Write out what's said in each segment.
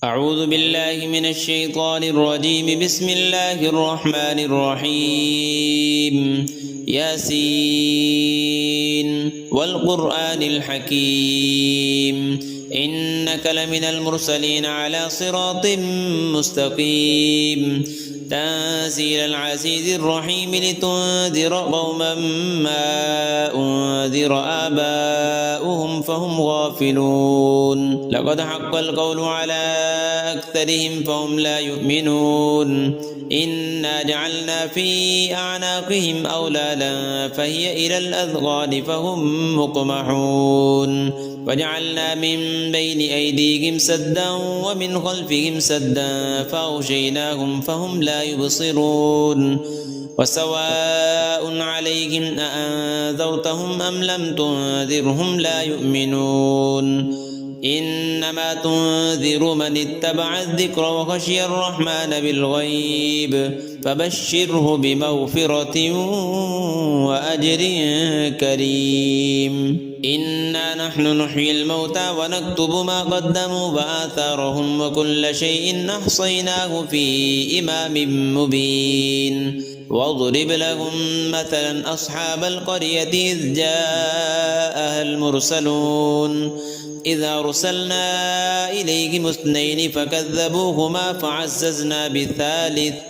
أعوذ بالله من الشيطان الرجيم. بسم الله الرحمن الرحيم. ياسين والقرآن الحكيم إنك لمن المرسلين على صراط مستقيم تنزيل العزيز الرحيم لتنذر قوما ما أنذر آباؤهم فهم غافلون. لقد حق القول على أكثرهم فهم لا يؤمنون. إنا جعلنا في أعناقهم أغلالا فهي إلى الأذقان فهم مقمحون وجعلنا من بين أيديهم سدا ومن خلفهم سدا فأغشيناهم فهم لا يبصرون. وسواء عليهم أأنذرتهم أم لم تنذرهم لا يؤمنون. إنما تنذر من اتبع الذكر وخشي الرحمن بالغيب فبشره بمغفرة وأجر كريم. إنا نحن نحيي الموتى ونكتب ما قدموا وآثارهم وكل شيء أحصيناه في إمام مبين. واضرب لهم مثلا أصحاب القرية إذ جاءها المرسلون إذ أرسلنا إليهم اثنين فكذبوهما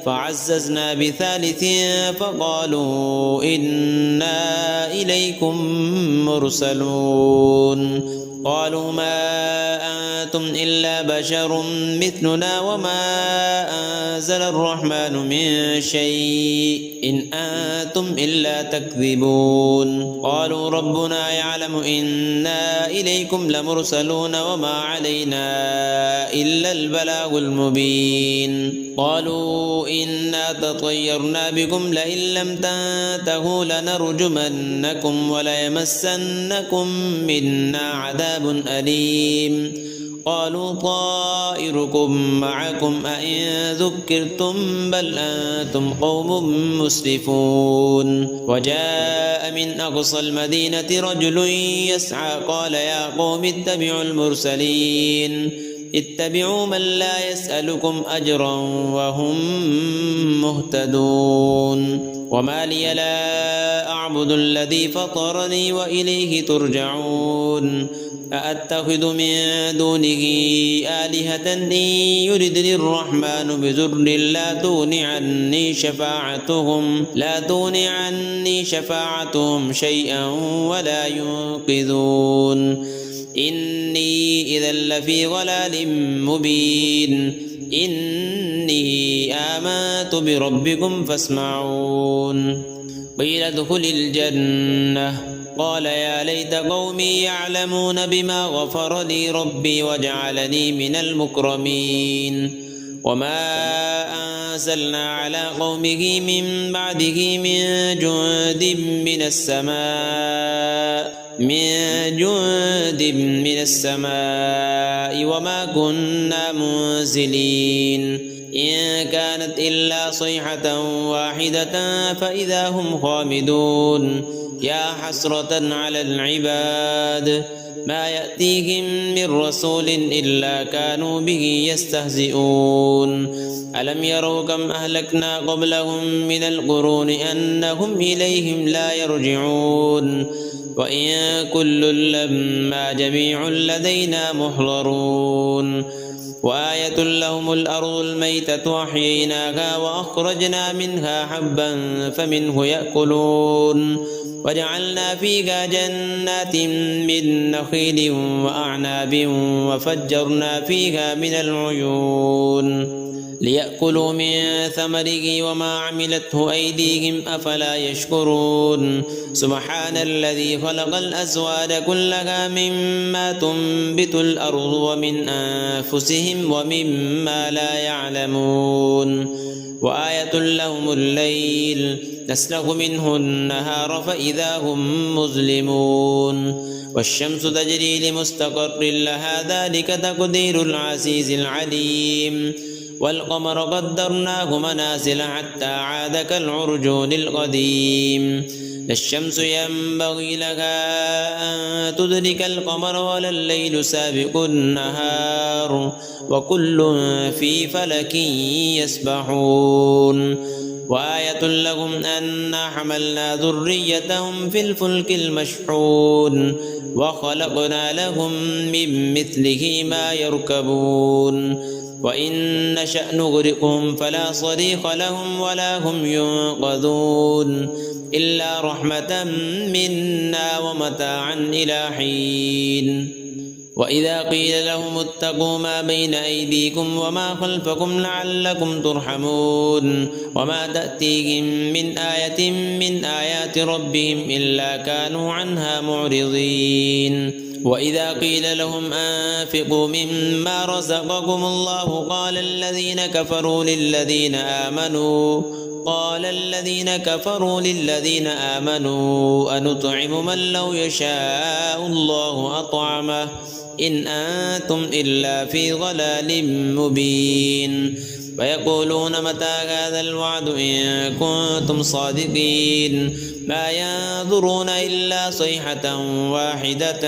فعززنا بثالث فقالوا إنا إليكم مرسلون. قالوا ما أنتم إلا بشر مثلنا وما أنزل الرحمن من شيء إن أنتم إلا تكذبون. قالوا ربنا يعلم إنا إليكم لمرسلون وما علينا إلا البلاغ المبين. قالوا إنا تطيرنا بكم لئن لم تنتهوا لنرجمنكم وليمسنكم منا عذاب أليم. قالوا طائركم معكم أئن ذكرتم بل أنتم قوم مسرفون. وجاء من أقصى المدينة رجل يسعى قال يا قوم اتبعوا المرسلين اتبعوا من لا يسألكم أجرا وهم مهتدون. وما لي لا أعبد الذي فطرني وإليه ترجعون. أأتخذ من دونه آلهة إن يردني الرحمن بضر لا تغن عني شفاعتهم شيئا ولا ينقذون. إني إذا لفي ضلال مبين. إني آمنت بربكم فاسمعون. قيل ادخل الجنة قال يا ليت قومي يعلمون بما غفر لي ربي وجعلني من المكرمين. وما أنزلنا على قومه من بعده من جند من السماء وما كنا منزلين. إن كانت إلا صيحة واحدة فإذا هم خامدون. يا حسرة على العباد ما يأتيهم من رسول إلا كانوا به يستهزئون. ألم يروا كم أهلكنا قبلهم من القرون أنهم إليهم لا يرجعون. وإن كل لما جميع لدينا محضرون. وآية لهم الأرض الميتة أحييناها وأخرجنا منها حبا فمنه يأكلون. وجعلنا فيها جنات من نخيل وأعناب وفجرنا فيها من العيون ليأكلوا من ثمره وما عملته أيديهم أفلا يشكرون. سبحان الذي خلق الأزواج كلها مما تنبت الأرض ومن أنفسهم ومما لا يعلمون. وآية لهم الليل نسلخ منه النهار فإذا هم مظلمون. والشمس تجري لمستقر لها ذلك تقدير العزيز العليم. والقمر قدرناه منازل حتى عاد كالعرجون القديم. لا الشمس ينبغي لها أن تدرك القمر ولا الليل سابق النهار وكل في فلك يسبحون وآية لهم أنا حملنا ذريتهم في الفلك المشحون وخلقنا لهم من مثله ما يركبون وإن نشأ نغرقهم فلا صريخ لهم ولا هم ينقذون إلا رحمة منا ومتاعا إلى حين وإذا قيل لهم اتقوا ما بين أيديكم وما خلفكم لعلكم ترحمون وما تأتيهم من آية من آيات ربهم إلا كانوا عنها معرضين وإذا قيل لهم أنفقوا مما رزقكم الله قال الذين كفروا للذين آمنوا أنطعم من لو يشاء الله أطعمه إن أنتم إلا في ضلال مبين ويقولون متى هذا الوعد إن كنتم صادقين ما ينظرون إلا صيحة واحدة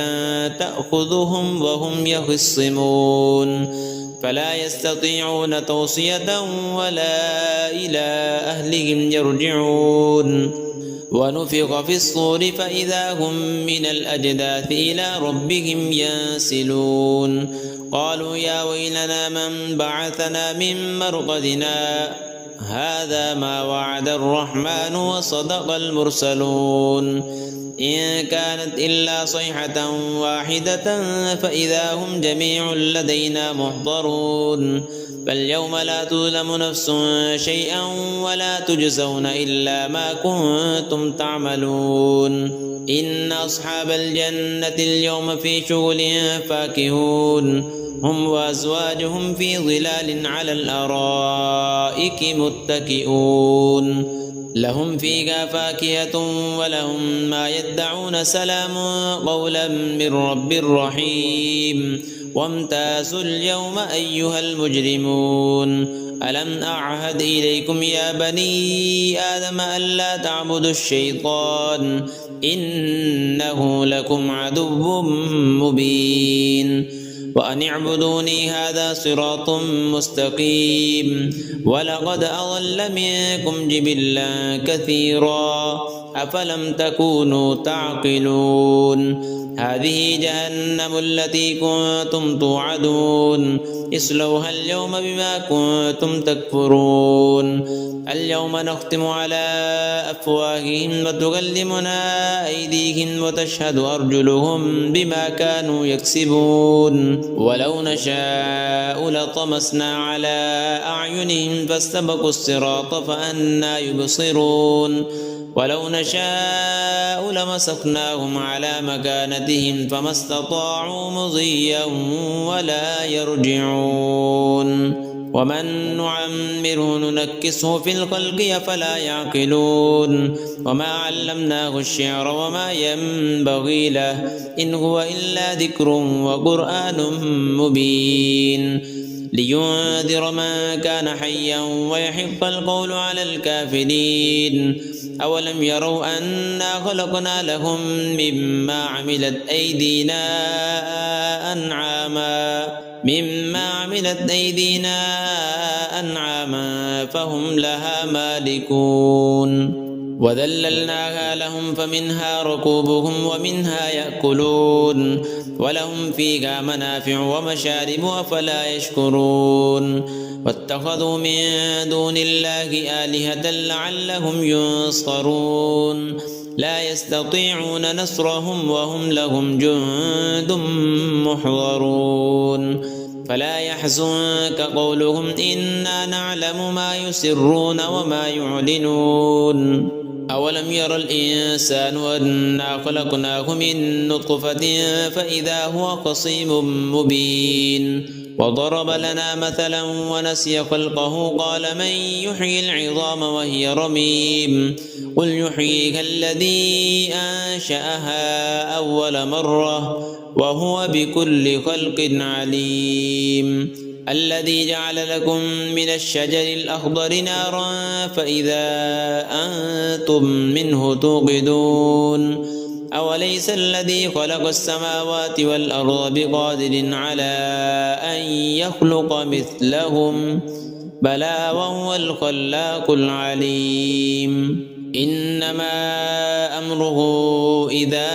تأخذهم وهم يخصمون فلا يستطيعون توصية ولا إلى أهلهم يرجعون ونفخ في الصور فإذا هم من الأجداث إلى ربهم ينسلون قالوا يا ويلنا من بعثنا من مرقدنا هذا ما وعد الرحمن وصدق المرسلون إن كانت إلا صيحة واحدة فإذا هم جميع لدينا محضرون فاليوم لا تظلم نفس شيئا ولا تجزون إلا ما كنتم تعملون إن أصحاب الجنة اليوم في شغل فاكهون هم وأزواجهم في ظلال على الأرائك متكئون لهم فيها فاكهة ولهم ما يدعون سلام قولا من رب رحيم وامتازوا اليوم أيها المجرمون ألم أعهد إليكم يا بني آدم ألا تعبدوا الشيطان إنه لكم عدو مبين وأن اعبدوني هذا صراط مستقيم ولقد أضل منكم جبلا كثيرا أفلم تكونوا تعقلون هذه جهنم التي كنتم توعدون اصلوها اليوم بما كنتم تكفرون اليوم نختم على أفواههم وتكلمنا أيديهم وتشهد أرجلهم بما كانوا يكسبون ولو نشاء لطمسنا على أعينهم فاستبقوا الصراط فأنى يبصرون ولو نشاء لمسخناهم على مكانتهم فما استطاعوا مضيا ولا يرجعون ومن نعمره ننكسه في الخلق أفلا يعقلون وما علمناه الشعر وما ينبغي له إن هو إلا ذكر وقرآن مبين لينذر من كان حيا ويحق القول على الكافرين أولم يروا أنا خلقنا لهم مما عملت أيدينا أنعاما فهم لها مالكون وذللناها لهم فمنها ركوبهم ومنها يأكلون ولهم فيها منافع ومشارب أفلا يشكرون واتخذوا من دون الله آلهة لعلهم ينصرون لا يستطيعون نصرهم وهم لهم جند محضرون فلا يحزنك قولهم إنا نعلم ما يسرون وما يعلنون أولم ير الإنسان أنا خلقناه من نطفة فإذا هو خصيم مبين وضرب لنا مثلا ونسي خلقه قال من يحيي العظام وهي رميم قل يحييها الذي أنشأها أول مرة وهو بكل خلق عليم الذي جعل لكم من الشجر الأخضر نارا فإذا أنتم منه توقدون أوليس الذي خلق السماوات والأرض بقادر على أن يخلق مثلهم بلى وهو الخلاق العليم إنما أمره إذا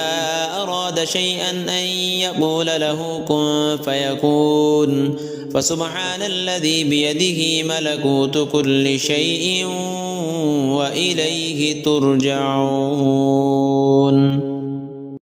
أراد شيئا أن يقول له كن فيكون فسبحان الذي بيده ملكوت كل شيء وإليه ترجعون.